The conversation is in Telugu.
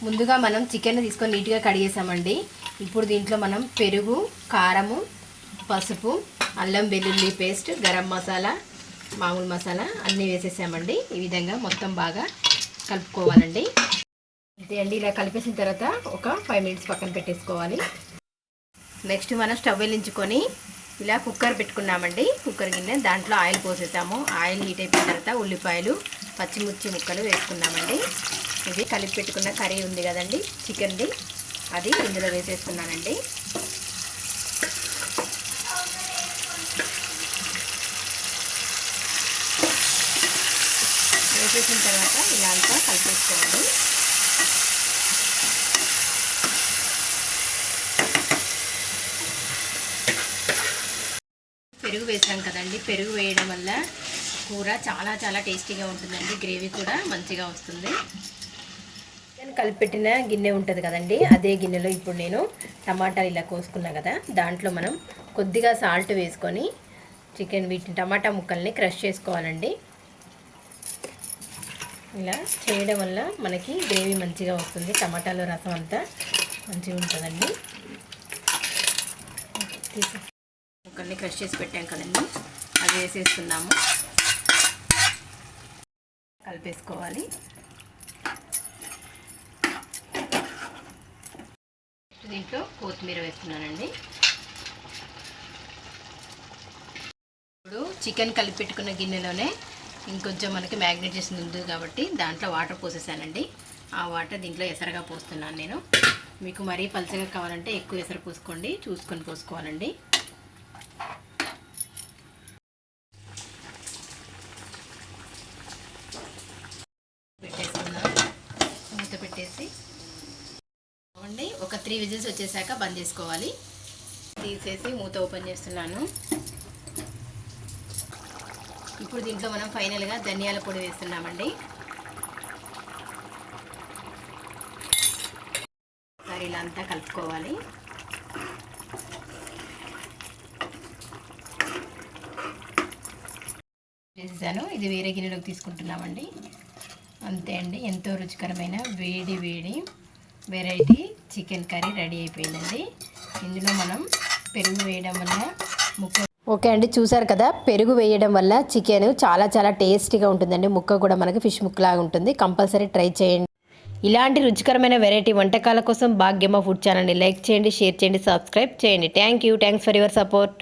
ముందుగా మనం చికెన్ తీసుకొని నీట్గా కడిగేసామండి. ఇప్పుడు దీంట్లో మనం పెరుగు, కారము, పసుపు, అల్లం వెల్లుల్లి పేస్ట్, గరం మసాలా, మామూలు మసాలా అన్నీ వేసేసామండి. ఈ విధంగా మొత్తం బాగా కలుపుకోవాలండి. అంతే అండి. ఇలా కలిపేసిన తర్వాత ఒక 5 మినిట్స్ పక్కన పెట్టేసుకోవాలి. నెక్స్ట్ మనం స్టవ్ వెలిగించుకొని ఇలా కుక్కర్ పెట్టుకున్నామండి. కుక్కర్ గిన్నె, దాంట్లో ఆయిల్ పోసేసాము. ఆయిల్ హీట్ అయిపోయిన తర్వాత ఉల్లిపాయలు, పచ్చిమిర్చి ముక్కలు వేసుకున్నామండి. ఇది కలిపి పెట్టుకున్న కర్రీ ఉంది కదండి చికెన్ది, అది ఇందులో వేసేస్తున్నానండి. వేసేసిన తర్వాత ఇలా అంతా కలిపేసుకోవాలి. పెరుగు వేసాం కదండి. పెరుగు వేయడం వల్ల కూర చాలా చాలా టేస్టీగా ఉంటుందండి. గ్రేవీ కూడా మంచిగా వస్తుంది. చికెన్ కలిపెట్టిన గిన్నె ఉంటుంది కదండి, అదే గిన్నెలో ఇప్పుడు నేను టమాటాలు ఇలా కోసుకున్నా కదా, దాంట్లో మనం కొద్దిగా సాల్ట్ వేసుకొని వీటిని టమాటా ముక్కల్ని క్రష్ చేసుకోవాలండి. ఇలా చేయడం వల్ల మనకి గ్రేవీ మంచిగా వస్తుంది. టమాటాలో రసం అంతా మంచిగా ఉంటుందండి. ముక్కల్ని క్రష్ చేసి పెట్టాం కదండి, అది వేసేస్తున్నాము. కలిపేసుకోవాలి. దీంట్లో కొత్తిమీర వేస్తున్నానండి. ఇప్పుడు చికెన్ కలిపి పెట్టుకున్న గిన్నెలోనే ఇంకొంచెం మనకి మ్యాగ్నేట్ చేసింది ఉంది కాబట్టి దాంట్లో వాటర్ పోసేసానండి. ఆ వాటర్ దీంట్లో ఎసరుగా పోస్తున్నాను నేను. మీకు మరీ పలచగా కావాలంటే ఎక్కువ ఎసరు పోసుకోండి, చూసుకొని పోసుకోవాలండి. పెట్టేసుకున్నాను. మూత పెట్టేసి ఒక 3 విజిల్స్ వచ్చేసాక బంద్ చేసుకోవాలి. తీసేసి మూత ఓపెన్ చేస్తున్నాను. ఇప్పుడు దీంట్లో మనం ఫైనల్గా ధనియాల పొడి వేస్తున్నామండి. ఒకసారి ఇలా అంతా కలుపుకోవాలి. వేసాను. ఇది వేరే గిన్నెలోకి తీసుకుంటున్నామండి. అంతే అండి. ఎంతో రుచికరమైన వేడి వేడి వెరైటీ చికెన్ కర్రీ రెడీ అయిపోయిందండి. ఇందులో మనం పెరుగు వేయడం వల్ల ఓకే అండి, చూసారు కదా, పెరుగు వేయడం వల్ల చికెన్ చాలా చాలా టేస్టీగా ఉంటుందండి. ముక్క కూడా మనకి ఫిష్ ముక్కలాగా ఉంటుంది. కంపల్సరీ ట్రై చేయండి. ఇలాంటి రుచికరమైన వెరైటీ వంటకాల కోసం భాగ్యమ్మ ఫుడ్ ఛానల్ని లైక్ చేయండి, షేర్ చేయండి, సబ్స్క్రైబ్ చేయండి. Thanks for your support.